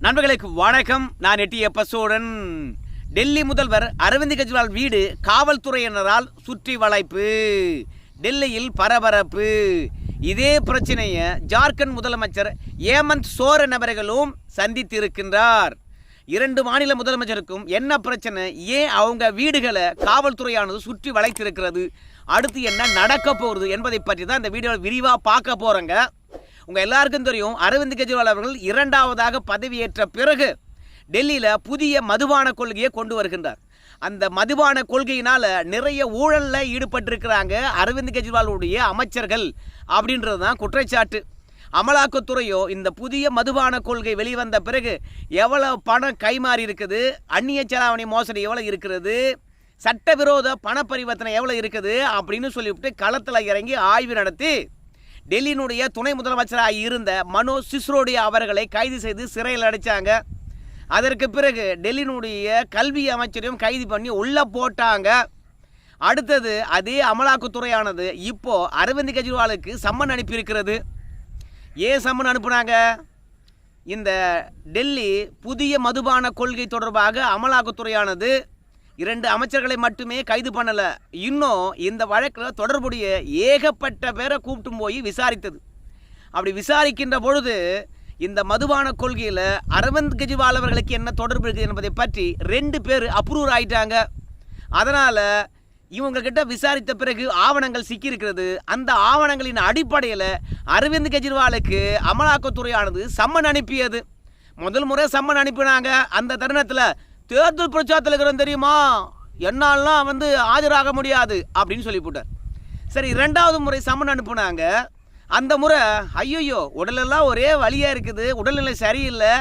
நண்பர்களுக்கு வணக்கம். நான் எட்டியப்பசோடன். டெல்லி முதல்வர் அரவிந்த் கெஜ்ரிவால் வீடு காவல்துறையினரால் சுற்றி வளைப்பு. டெல்லியில் பரபரப்பு. இதே பிரச்சனையை ஜார்க்கண்ட் முதலமைச்சர் ஹேமந்த் சோரன் அவர்களும் சந்தித்திருக்கின்றார். 2 மாநில முதலமைச்சருக்கும் என்ன பிரச்சனை, ஏன் அவங்க வீடுகளை காவல்துறையானது சுற்றி வளைத்திருக்கிறது, அடுத்து என்ன நடக்க போகிறது என்பதை பற்றி தான் இந்த வீடியோவில் விரிவாக பார்க்க போகிறோங்க. உங்கள் எல்லாருக்கும் தெரியும், அரவிந்த் கெஜ்ரிவால் அவர்கள் 2வது பதவியேற்ற பிறகு டெல்லியில் புதிய மதுபான கொள்கையை கொண்டு வருகின்றார். அந்த மதுபான கொள்கையினால் நிறைய ஊழலில் ஈடுபட்டிருக்கிறாங்க அரவிந்த் கெஜ்ரிவாலுடைய அமைச்சர்கள் அப்படின்றது தான் குற்றச்சாட்டு. அமலாக்கத்துறையோ இந்த புதிய மதுபான கொள்கை வெளிவந்த பிறகு எவ்வளோ பணம் கைமாறி இருக்குது, அந்நிய செலாவணி மோசடி எவ்வளோ இருக்கிறது, சட்டவிரோத பண பரிவர்த்தனை எவ்வளோ இருக்குது அப்படின்னு சொல்லிவிட்டு களத்தில் இறங்கி ஆய்வு நடத்தி டெல்லியினுடைய துணை முதலமைச்சராக இருந்த மனோஜ் சிசோடியா அவர்களை கைது செய்து சிறையில் அடைச்சாங்க. அதற்கு பிறகு டெல்லியினுடைய கல்வி அமைச்சரையும் கைது பண்ணி உள்ளே போட்டாங்க. அடுத்தது அதே அமலாக்கத்துறையானது இப்போ அரவிந்த் கெஜ்ரிவாலுக்கு சம்மன் அனுப்பியிருக்கிறது. ஏன் சம்மன் அனுப்புனாங்க? இந்த டெல்லி புதிய மதுபான கொள்கை தொடர்பாக அமலாக்கத்துறையானது 2 அமைச்சர்களை மட்டுமே கைது பண்ணலை, இன்னும் இந்த வழக்கில் தொடர்புடைய ஏகப்பட்ட பேரை கூப்பிட்டு போய் விசாரித்தது. அப்படி விசாரிக்கின்ற பொழுது இந்த மதுபான கொள்கையில் அரவிந்த் கெஜ்ரிவால் அவர்களுக்கு என்ன தொடர்பு இருக்குது என்பதை பற்றி 2 பேர் அப்ரூவ் ஆகிட்டாங்க. அதனால் இவங்கக்கிட்ட விசாரித்த பிறகு ஆவணங்கள் சிக்கியிருக்கிறது. அந்த ஆவணங்களின் அடிப்படையில் அரவிந்த் கெஜ்ரிவாலுக்கு அமலாக்கத்துறையானது சம்மன் அனுப்பியது. முதல் முறை சம்மன் அனுப்பினாங்க. அந்த தருணத்தில் தேர்தல் பிரச்சாரத்தில் இருக்கிறோம் தெரியுமா, என்னாலாம் ஆஜராக முடியாது அப்படின்னு சொல்லி போட்டார். சரி, 2வது முறை சம்மன் அனுப்புனாங்க. அந்த முறை ஐயோ உடலெல்லாம் ஒரே வலியாக இருக்குது, உடல்நிலை சரியில்லை,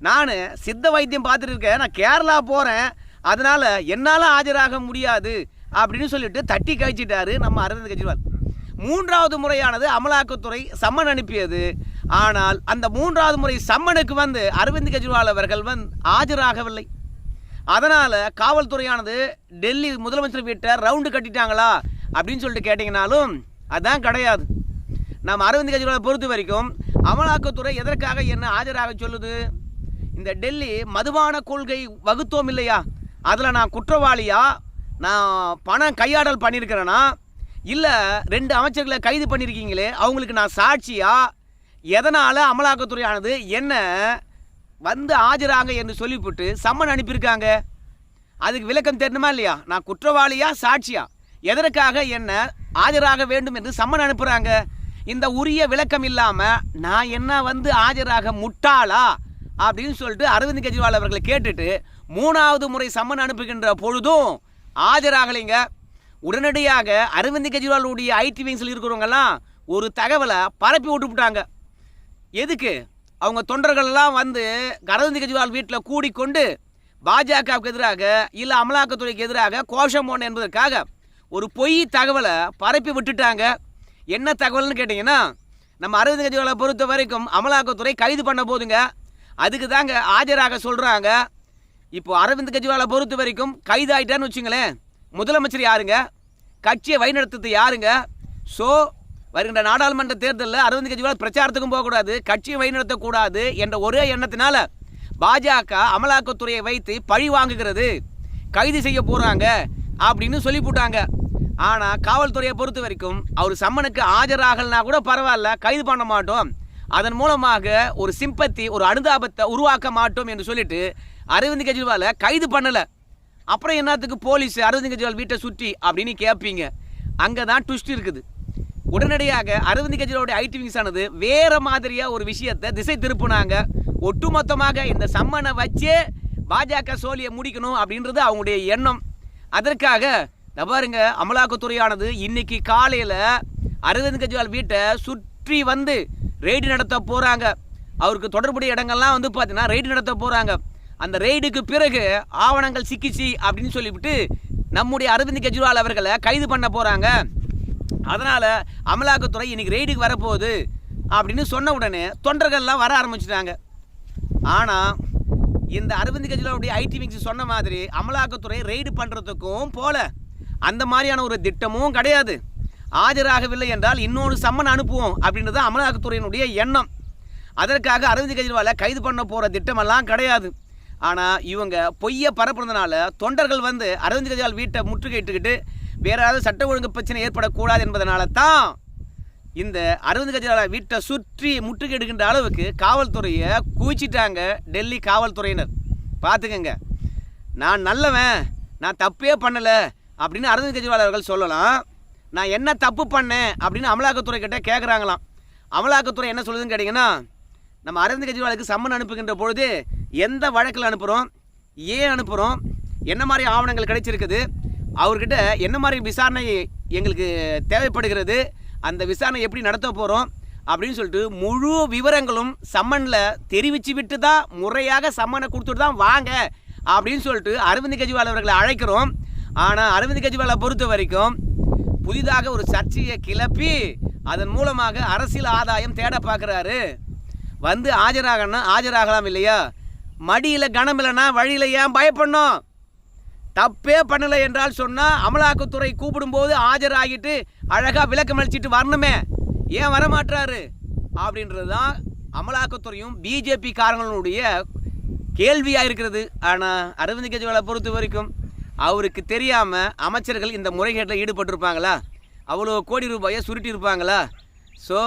நான் சித்த வைத்தியம் பார்த்துட்டு இருக்கேன், நான் கேரளா போகிறேன், அதனால் என்னால் ஆஜராக முடியாது அப்படின்னு சொல்லிட்டு தட்டி கழிச்சிட்டாரு நம்ம அரவிந்த் கெஜ்ரிவால். 3வது முறையானது அமலாக்கத்துறை சம்மன் அனுப்பியது. ஆனால் அந்த 3வது முறை சம்மனுக்கு அரவிந்த் கெஜ்ரிவால் அவர்கள் ஆஜராகவில்லை. அதனால் காவல்துறையானது டெல்லி முதலமைச்சர் வீட்டை ரவுண்டு கட்டிட்டாங்களா அப்படின்னு சொல்லிட்டு கேட்டிங்கனாலும் அதுதான் கிடையாது. நம்ம அரவிந்த் கெஜ்ரிவாலை பொறுத்த வரைக்கும் அமலாக்கத்துறை எதற்காக என்ன ஆஜராக சொல்லுது? இந்த டெல்லி மதுபான கொள்கை வகுத்தோம் இல்லையா, அதில் நான் குற்றவாளியா, நான் பணம் கையாடல் பண்ணியிருக்கிறேன்னா, இல்லை 2 அமைச்சர்களை கைது பண்ணியிருக்கீங்களே அவங்களுக்கு நான் சாட்சியா, எதனால் அமலாக்கத்துறையானது என்ன ஆஜராங்க என்று சொல்லிவிட்டு சம்மன் அனுப்பியிருக்காங்க. அதுக்கு விளக்கம் தெரியணுமா இல்லையா? நான் குற்றவாளியா சாட்சியா, எதற்காக என்ன ஆஜராக வேண்டும் என்று சம்மன் அனுப்புகிறாங்க. இந்த உரிய விளக்கம் இல்லாமல் நான் என்ன ஆஜராக முட்டாளா அப்படின்னு சொல்லிட்டு அரவிந்த் கெஜ்ரிவால் அவர்களை கேட்டுட்டு 3வது முறை சம்மன் அனுப்புகின்ற பொழுதும் ஆஜராகலைங்க. உடனடியாக அரவிந்த் கெஜ்ரிவாலுடைய ஐடி விங்ஸில் இருக்கிறவங்கெல்லாம் ஒரு தகவலை பரப்பி விட்டுவிட்டாங்க. எதுக்கு? அவங்க தொண்டர்கள்லாம் அரவிந்த் கெஜ்ரிவால் வீட்டில் கூடிக்கொண்டு பாஜகவுக்கு எதிராக இல்லை அமலாக்கத்துறைக்கு எதிராக கோஷம் போன என்பதற்காக ஒரு பொய் தகவலை பரப்பி விட்டுட்டாங்க. என்ன தகவல்னு கேட்டிங்கன்னா, நம்ம அரவிந்த் கெஜ்ரிவாலை பொறுத்த வரைக்கும் அமலாக்கத்துறை கைது பண்ண போதுங்க, அதுக்கு தாங்க ஆஜராக சொல்கிறாங்க. இப்போ அரவிந்த் கெஜ்ரிவாலை பொறுத்த வரைக்கும் கைது ஆகிட்டான்னு வச்சுங்களேன், முதலமைச்சர் யாருங்க? கட்சியை வழிநடத்துறது யாருங்க? ஸோ வருகின்ற நாடாளுமன்ற தேர்தலில் அரவிந்த் கெஜ்ரிவால் பிரச்சாரத்துக்கும் போகக்கூடாது, கட்சியை வழிநடத்தக்கூடாது என்ற ஒரே எண்ணத்தினால பாஜக அமலாக்கத்துறையை வைத்து பழி வாங்குகிறது, கைது செய்ய போகிறாங்க அப்படின்னு சொல்லி போட்டாங்க. ஆனால் காவல்துறையை பொறுத்த வரைக்கும் அவர் சம்மனுக்கு ஆஜராகலனா கூட பரவாயில்ல, கைது பண்ண மாட்டோம், அதன் மூலமாக ஒரு சிம்பத்தி, ஒரு அனுதாபத்தை உருவாக்க மாட்டோம் என்று சொல்லிட்டு அரவிந்த் கெஜ்ரிவாலை கைது பண்ணலை. அப்புறம் என்னத்துக்கு போலீஸ் அரவிந்த் கெஜ்ரிவால் வீட்டை சுற்றி அப்படின்னு கேட்பீங்க. அங்கே தான் ட்விஸ்ட் இருக்குது. உடனடியாக அரவிந்த் கெஜ்ரிவாலுடைய ஐடி விங்ஸ் ஆனது வேறு மாதிரியாக ஒரு விஷயத்தை திசை திருப்பினாங்க. ஒட்டுமொத்தமாக இந்த சம்மனை வச்சே பாஜக சோழியை முடிக்கணும் அப்படின்றது அவங்களுடைய எண்ணம். அதற்காக பாருங்க, அமலாக்கத்துறையானது இன்னைக்கு காலையில் அரவிந்த் கெஜ்ரிவால் வீட்டை சுற்றி ரெய்டு நடத்த போகிறாங்க. அவருக்கு தொடர்புடைய இடங்கள்லாம் பார்த்தீங்கன்னா ரெய்டு நடத்த போகிறாங்க. அந்த ரெய்டுக்கு பிறகு ஆவணங்கள் சிக்கிச்சு அப்படின்னு சொல்லிவிட்டு நம்முடைய அரவிந்த் கெஜ்ரிவால் அவர்களை கைது பண்ண போகிறாங்க. அதனால் அமலாக்கத்துறை இன்னைக்கு ரெய்டுக்கு வரப்போகுது அப்படின்னு சொன்ன உடனே தொண்டர்கள்லாம் வர ஆரம்பிச்சிட்டாங்க. ஆனால் இந்த அரவிந்த் கெஜ்ரிவாலுடைய ஐடி விங்ஸ் சொன்ன மாதிரி அமலாக்கத்துறை ரெய்டு பண்ணுறதுக்கும் போல அந்த மாதிரியான ஒரு திட்டமும் கிடையாது. ஆஜராகவில்லை என்றால் இன்னொரு சம்மன் அனுப்புவோம் அப்படின்றது அமலாக்கத்துறையினுடைய எண்ணம். அதற்காக அரவிந்த் கெஜ்ரிவாலை கைது பண்ண போகிற திட்டமெல்லாம் கிடையாது. ஆனால் இவங்க பொய்யை பரப்புறதுனால தொண்டர்கள் வந்து அரவிந்த் கெஜ்ரிவால் வீட்டை முற்றுகையிட்டுக்கிட்டு வேற ஏதாவது சட்ட ஒழுங்கு பிரச்சனை ஏற்படக்கூடாது என்பதனால தான் இந்த அரவிந்த் கெஜ்ரிவால் வீட்டை சுற்றி முற்றுகையிடுகின்ற அளவுக்கு காவல்துறையை குவிச்சிட்டாங்க டெல்லி காவல்துறையினர். பார்த்துக்கங்க, நான் நல்லவன், நான் தப்பே பண்ணலை அப்படின்னு அரவிந்த் கெஜ்ரிவால் அவர்கள் சொல்லலாம். நான் என்ன தப்பு பண்ணேன் அப்படின்னு அமலாக்கத்துறை கிட்ட கேட்குறாங்களாம். அமலாக்கத்துறை என்ன சொல்லுதுன்னு கேட்டிங்கன்னா, நம்ம அரவிந்த் கெஜ்ரிவாலுக்கு சம்மன் அனுப்புகின்ற பொழுது எந்த வழக்கில் அனுப்புகிறோம், ஏன் அனுப்புகிறோம், என்ன மாதிரி ஆவணங்கள் கிடைச்சிருக்குது, அவர்கிட்ட என்ன மாதிரி விசாரணை எங்களுக்கு தேவைப்படுகிறது, அந்த விசாரணை எப்படி நடத்த போகிறோம் அப்படின்னு சொல்லிட்டு முழு விவரங்களும் சம்மனில் தெரிவித்து விட்டு தான் முறையாக சம்மனை கொடுத்துட்டு தான் வாங்க அப்படின்னு சொல்லிட்டு அரவிந்த் கெஜ்ரிவால் அவர்களை அழைக்கிறோம். ஆனால் அரவிந்த் கெஜ்ரிவாலை பொறுத்த வரைக்கும் புதிதாக ஒரு சர்ச்சையை கிளப்பி அதன் மூலமாக அரசியல் ஆதாயம் தேட பார்க்குறாரு. வந்து ஆஜராகனா ஆஜராகலாம் இல்லையா? மடியில் கனம் இல்லைன்னா வழியில் ஏன் பயப்படணும்? தப்பே பண்ணலை என்றால் சொன்னால் அமலாக்கத்துறை கூப்பிடும்போது ஆஜராகிட்டு அழகாக விளக்கம் அளிச்சிட்டு வரணுமே, ஏன் வரமாட்டாரு அப்படின்றது தான் அமலாக்கத்துறையும் பிஜேபி காரங்களுடைய கேள்வியாக இருக்கிறது. ஆனால் அரவிந்த் கெஜ்ரிவாலை பொறுத்த வரைக்கும் அவருக்கு தெரியாமல் அமைச்சர்கள் இந்த முறைகேட்டில் ஈடுபட்டிருப்பாங்களா? அவ்வளோ கோடி ரூபாயை சுருட்டியிருப்பாங்களா? ஸோ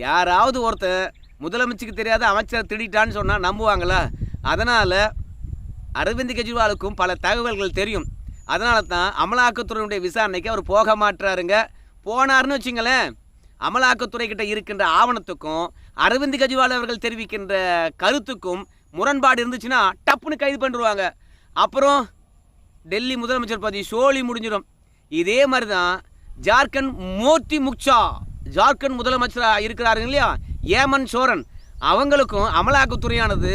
யாராவது ஒருத்தர் முதலமைச்சருக்கு தெரியாத அமைச்சரை திருடிட்டான்னு சொன்னால் நம்புவாங்களா? அதனால் அரவிந்த் கெஜ்ரிவாலுக்கும் பல தகவல்கள் தெரியும். அதனால தான் அமலாக்கத்துறையினுடைய விசாரணைக்கு அவர் போக மாட்டாருங்க. போனார்னு வச்சுங்களேன், அமலாக்கத்துறை கிட்ட இருக்கின்ற ஆவணத்துக்கும் அரவிந்த் கெஜ்ரிவால் அவர்கள் தெரிவிக்கின்ற கருத்துக்கும் முரண்பாடு இருந்துச்சுன்னா டப்புன்னு கைது பண்ணிடுவாங்க. அப்புறம் டெல்லி முதலமைச்சர் பதவி சோழி முடிஞ்சிடும். இதே மாதிரி தான் ஜார்க்கண்ட் மோத்தி முக்சா ஜார்க்கண்ட் முதலமைச்சராக இருக்கிறாருங்க இல்லையா, ஏமன் சோரன், அவங்களுக்கும் அமலாக்கத்துறையானது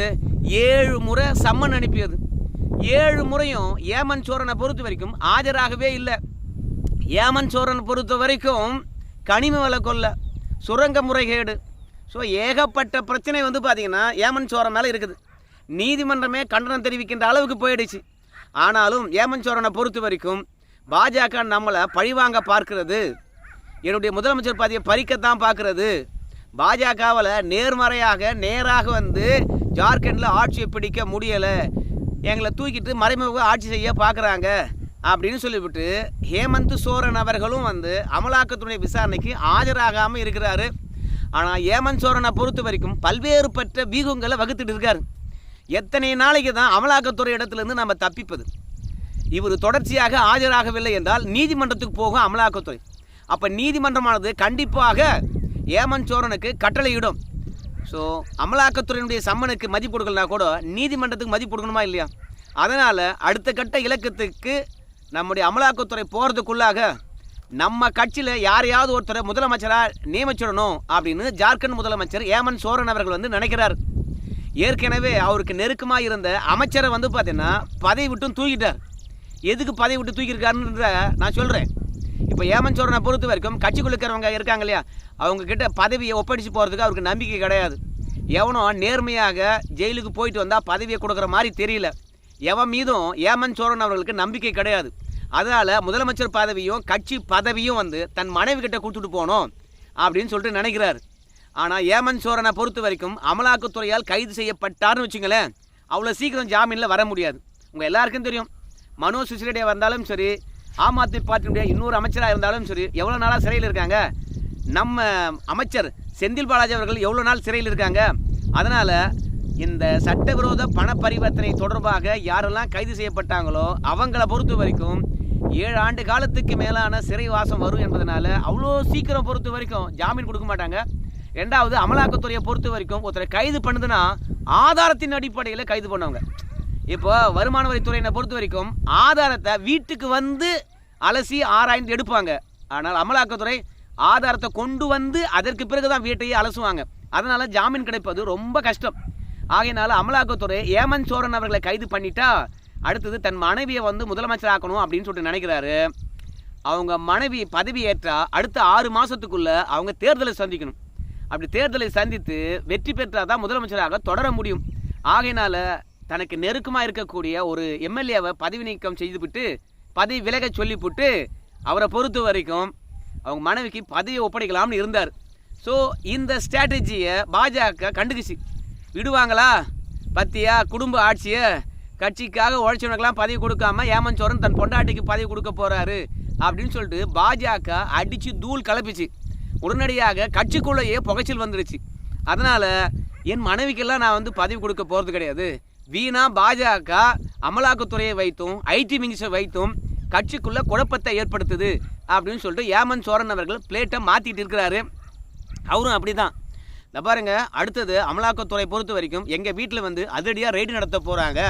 7 முறை சம்மன் அனுப்பியது. 7 முறையும் ஏமன் சோரனை பொறுத்த வரைக்கும் ஆஜராகவே இல்லை. ஏமன் சோரனை பொறுத்த வரைக்கும் கனிம வள கொள்ளை, சுரங்க முறைகேடு, ஸோ ஏகப்பட்ட பிரச்சனை வந்து பார்த்திங்கன்னா ஏமன் சோரன் மேலே இருக்குது. நீதிமன்றமே கண்டனம் தெரிவிக்கின்ற அளவுக்கு போயிடுச்சு. ஆனாலும் ஏமன் சோரனை பொறுத்த வரைக்கும் பாஜக நம்மளை பழிவாங்க பார்க்கிறது, என்னுடைய முதலமைச்சர் பதவியை பறிக்கத்தான் பார்க்குறது, பாஜகவில் நேராக வந்து ஜார்க்கண்டில் ஆட்சியை பிடிக்க முடியலை, எங்களை தூக்கிட்டு மறைமுக ஆட்சி செய்ய பார்க்குறாங்க அப்படின்னு சொல்லிவிட்டு ஹேமந்த் சோரன் அவர்களும் வந்து அமலாக்கத்துறை விசாரணைக்கு ஆஜராகாமல் இருக்கிறாரு. ஆனால் ஹேமந்த் சோரனை பொறுத்த வரைக்கும் பல்வேறுபட்ட வியூகங்களை வகுத்துட்டு இருக்காரு. எத்தனை நாளைக்கு தான் அமலாக்கத்துறை இடத்துலேருந்து நம்ம தப்பிப்பது? இவர் தொடர்ச்சியாக ஆஜராகவில்லை என்றால் நீதிமன்றத்துக்கு போகும் அமலாக்கத்துறை. அப்போ நீதிமன்றமானது கண்டிப்பாக ஹேமந்த் சோரனுக்கு கட்டளையிடும். ஸோ அமலாக்கத்துறையினுடைய சம்மனுக்கு மதிப்பு கொடுக்கலனா கூட நீதிமன்றத்துக்கு மதிப்பு கொடுக்கணுமா இல்லையா? அதனால் அடுத்த கட்ட இலக்கத்துக்கு நம்முடைய அமலாக்கத்துறை போகிறதுக்குள்ளாக நம்ம கட்சியில் யாரையாவது ஒருத்தரை முதலமைச்சராக நியமிச்சிடணும் அப்படின்னு ஜார்க்கண்ட் முதலமைச்சர் ஹேமந்த் சோரன் அவர்கள் வந்து நினைக்கிறார். ஏற்கனவே அவருக்கு நெருக்கமாக இருந்த அமைச்சரை வந்து பார்த்தீங்கன்னா பதவி விட்டும் தூக்கிட்டார். எதுக்கு பதவி விட்டு தூக்கியிருக்காருன்ற நான் சொல்கிறேன். இப்போ ஹேமந்த் சோரனை பொறுத்த வரைக்கும் கட்சிக்குள்ள இருக்கிறவங்க இருக்காங்க இல்லையா, அவங்கக்கிட்ட பதவியை ஒப்படைச்சு போகிறதுக்கு அவருக்கு நம்பிக்கை கிடையாது. எவனோ நேர்மையாக ஜெயிலுக்கு போயிட்டு வந்தால் பதவியை கொடுக்குற மாதிரி தெரியல. எவன் மீதும் ஹேமந்த் சோரன் அவர்களுக்கு நம்பிக்கை கிடையாது. அதனால் முதலமைச்சர் பதவியும் கட்சி பதவியும் வந்து தன் மனைவி கிட்ட கொடுத்துட்டு போகணும் அப்படின்னு சொல்லிட்டு நினைக்கிறார். ஆனால் ஹேமந்த் சோரனை பொறுத்த வரைக்கும் அமலாக்கத்துறையால் கைது செய்யப்பட்டார்னு வச்சுங்களேன், அவ்வளோ சீக்கிரம் ஜாமீனில் வர முடியாது. உங்கள் எல்லாருக்கும் தெரியும், மனோஜ் சிசோடியா வந்தாலும் சரி, ஆம் ஆத்மி பார்ட்டியுடைய இன்னொரு அமைச்சராக இருந்தாலும் சரி, எவ்வளோ நாளாக சிறையில் இருக்காங்க. நம்ம அமைச்சர் செந்தில் பாலாஜி அவர்கள் எவ்வளோ நாள் சிறையில் இருக்காங்க. அதனால் இந்த சட்டவிரோத பண பரிவர்த்தனை தொடர்பாக யாரெல்லாம் கைது செய்யப்பட்டாங்களோ அவங்கள பொறுத்த வரைக்கும் 7 ஆண்டு காலத்துக்கு மேலான சிறைவாசம் வரும் என்பதனால அவ்வளோ சீக்கிரம் பொறுத்த வரைக்கும் ஜாமீன் கொடுக்க மாட்டாங்க. ரெண்டாவது, அமலாக்கத்துறையை பொறுத்த வரைக்கும் ஒருத்தரை கைது பண்ணுதுன்னா ஆதாரத்தின் அடிப்படையில் கைது பண்ணுவாங்க. இப்போ வருமான வரித்துறையினை பொறுத்த வரைக்கும் ஆதாரத்தை வீட்டுக்கு வந்து அலசி ஆராய்ந்து எடுப்பாங்க. ஆனால் அமலாக்கத்துறை ஆதாரத்தை கொண்டு வந்து அதற்கு பிறகு தான் வீட்டையே அலசுவாங்க. அதனால் ஜாமீன் கிடைப்பது ரொம்ப கஷ்டம். ஆகையினால அமலாக்கத்துறை ஹேமந்த் சோரன் அவர்களை கைது பண்ணிட்டா அடுத்தது தன் மனைவியை வந்து முதலமைச்சர் ஆக்கணும் அப்படின்னு சொல்லிட்டு நினைக்கிறாரு. அவங்க மனைவி பதவி ஏற்றா அடுத்த 6 மாதத்துக்குள்ளே அவங்க தேர்தலை சந்திக்கணும். அப்படி தேர்தலை சந்தித்து வெற்றி பெற்றால் தான் முதலமைச்சராக தொடர முடியும். ஆகையினால தனக்கு நெருக்கமாக இருக்கக்கூடிய ஒரு எம்எல்ஏவை பதவி நீக்கம் செய்துவிட்டு பதவி விலக சொல்லிவிட்டு அவரை பொறுத்த வரைக்கும் அவங்க மனைவிக்கு பதவியை ஒப்படைக்கலாம்னு இருந்தார். ஸோ இந்த ஸ்ட்ராட்டஜியை பாஜக கண்டுக்குச்சு. விடுவாங்களா? பத்தியா குடும்ப ஆட்சியை கட்சிக்காக உழைச்சவனுக்கெல்லாம் பதவி கொடுக்காம ஏமன் சோரன் தன் பொண்டாட்டிக்கு பதவி கொடுக்க போகிறாரு அப்படின்னு சொல்லிட்டு பாஜக அடித்து தூள் கலப்பிச்சு. உடனடியாக கட்சிக்குள்ளேயே புகைச்சல் வந்துடுச்சு. அதனால் என் மனைவிக்கெல்லாம் நான் பதவி கொடுக்க போகிறது கிடையாது. வீணா பாஜக அமலாக்கத்துறையை வைத்தும் ஐடி மினிஸ்டர் வைத்தும் கட்சிக்குள்ளே குழப்பத்தை ஏற்படுத்துது அப்படின்னு சொல்லிட்டு ஏமன் சோரன் அவர்கள் பிளேட்டை மாற்றிட்டு இருக்கிறாரு. அவரும் அப்படி தான். இந்த பாருங்க, அடுத்தது அமலாக்கத்துறை பொறுத்த வரைக்கும் எங்கள் வீட்டில் அதிரடியாக ரெய்டு நடத்த போகிறாங்க.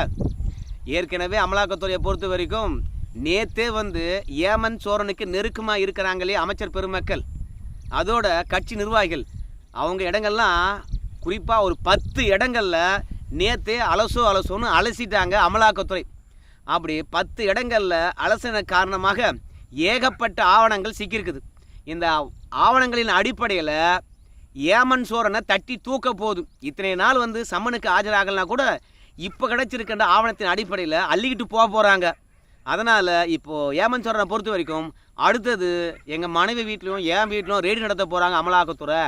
ஏற்கனவே அமலாக்கத்துறையை பொறுத்த வரைக்கும் நேற்றே ஏமன் சோரனுக்கு நெருக்கமாக இருக்கிறாங்களே அமைச்சர் பெருமக்கள், அதோட கட்சி நிர்வாகிகள், அவங்க இடங்கள்லாம் குறிப்பாக ஒரு 10 இடங்களில் நேற்றே அலசோன்னு அலசிட்டாங்க அமலாக்கத்துறை. அப்படி 10 இடங்களில் அலசின காரணமாக ஏகப்பட்ட ஆவணங்கள் சிக்கியிருக்குது. இந்த ஆவணங்களின் அடிப்படையில் ஏமன் சோரனை தட்டி தூக்க போதும். இத்தனை நாள் சம்மனுக்கு ஆஜராகலாம் கூட இப்போ கிடச்சிருக்கின்ற ஆவணத்தின் அடிப்படையில் அள்ளிக்கிட்டு போக போகிறாங்க. அதனால் இப்போது ஏமன் சோரனை பொறுத்த வரைக்கும் அடுத்தது எங்கள் மனைவி வீட்லையும் என் வீட்டிலும் ரெய்டு நடத்த போகிறாங்க அமலாக்கத்துறை.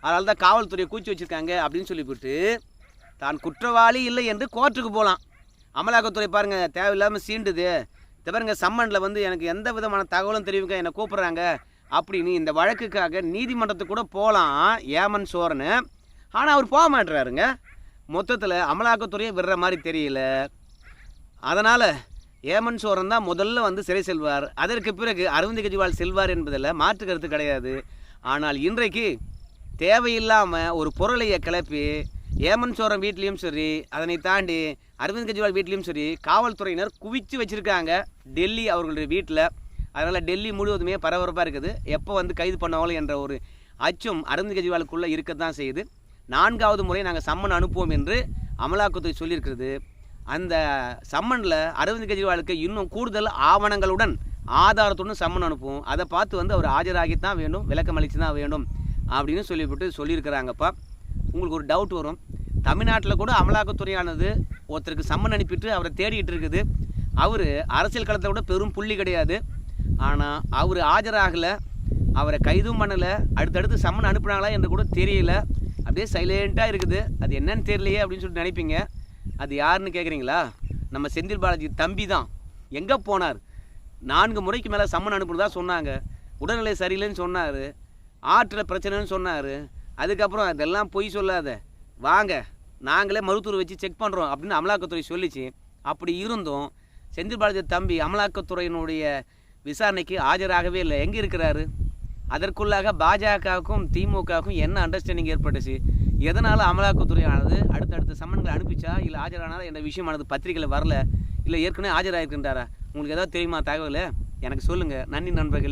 அதனால தான் காவல்துறையை கூச்சி வச்சுருக்காங்க அப்படின்னு சொல்லிவிட்டு தான் குற்றவாளி இல்லை என்று கோர்ட்டுக்கு போகலாம். அமலாக்கத்துறை பாருங்கள் தேவையில்லாமல் சீண்டுது. பாருங்க, சம்மனில் எனக்கு எந்த விதமான தகவலும் தெரிவிக்க என்னை கூப்பிட்றாங்க அப்படின்னு இந்த வழக்குக்காக நீதிமன்றத்துக்கு கூட போகலாம் ஏமன் சோரனு. ஆனால் அவர் போக மாட்டுறாருங்க. மொத்தத்தில் அமலாக்கத்துறையை விடுற மாதிரி தெரியல. அதனால் ஏமன் சோரன் தான் முதல்ல சிறை செல்வார். அதற்கு பிறகு அரவிந்த் கெஜ்ரிவால் செல்வார் என்பதில் மாற்று கருத்து கிடையாது. ஆனால் இன்றைக்கு தேவையில்லாமல் ஒரு பொருளையை கிளப்பி ஏமன் சோரன் வீட்லேயும் சரி, அதனை தாண்டி அரவிந்த் கெஜ்ரிவால் வீட்லேயும் சரி காவல்துறையினர் குவிச்சு வச்சுருக்காங்க டெல்லி அவர்களுடைய வீட்டில். அதனால் டெல்லி முழுவதுமே பரபரப்பாக இருக்குது. எப்போ கைது பண்ணுவாங்களோ என்ற ஒரு அச்சம் அரவிந்த் கெஜ்ரிவாலுக்குள்ளே இருக்கத்தான் செய்யுது. 4வது முறை நாங்கள் சம்மன் அனுப்புவோம் என்று அமலாக்கத்துறை சொல்லியிருக்கிறது. அந்த சம்மனில் அரவிந்த் கெஜ்ரிவாலுக்கு இன்னும் கூடுதல் ஆவணங்களுடன் ஆதாரத்துடன் சம்மன் அனுப்புவோம். அதை பார்த்து அவர் ஆஜராகித்தான் வேண்டும், விளக்கம் அளித்து தான் வேண்டும் அப்படின்னு சொல்லியிருக்கிறாங்கப்பா. உங்களுக்கு ஒரு டவுட் வரும், தமிழ்நாட்டில் கூட அமலாக்கத்துறையானது ஒருத்தருக்கு சம்மன் அனுப்பிட்டு அவரை தேடிக்கிட்டு இருக்குது. அவர் அரசியல் களத்தில் கூட பெரும் புள்ளி கிடையாது. ஆனால் அவர் ஆஜராகலை, அவரை கைதும் பண்ணலை, அடுத்தடுத்து சம்மன் அனுப்புனாங்களா என்று கூட தெரியல. அப்படியே சைலண்ட்டாக இருக்குது. அது என்னன்னு தெரியலையே அப்படின்னு சொல்லிட்டு நினைப்பீங்க. அது யாருன்னு கேட்குறீங்களா? நம்ம செந்தில் பாலாஜி தம்பி தான். எங்கே போனார்? 4 முறைக்கு மேலே சம்மன் அனுப்புனதா சொன்னாங்க. உடல்நிலை சரியில்லைன்னு சொன்னார், ஆற்றில் பிரச்சனைன்னு சொன்னார். அதுக்கப்புறம் அதெல்லாம் பொய் சொல்லாத, வாங்க நாங்களே மருத்துவரை வச்சு செக் பண்ணுறோம் அப்படின்னு அமலாக்கத்துறை சொல்லிச்சு. அப்படி இருந்தும் செந்தில் பாலாஜி தம்பி அமலாக்கத்துறையினுடைய விசாரணைக்கு ஆஜராகவே இல்லை. எங்கே இருக்கிறாரு? அதற்குள்ளாக பாஜகவுக்கும் திமுகவுக்கும் என்ன அண்டர்ஸ்டாண்டிங் ஏற்பட்டுச்சு? எதனால் அமலாக்கத்துறையானது அடுத்தடுத்த சம்மன்களை அனுப்பிச்சா இல்லை ஆஜரானாலும் என்ற விஷயமானது பத்திரிகையில் வரல, இல்லை ஏற்கனவே ஆஜராகிருக்கின்றாரா? உங்களுக்கு ஏதாவது தெரியுமா தகவல்? எனக்கு சொல்லுங்கள். நன்றி நண்பர்கள்.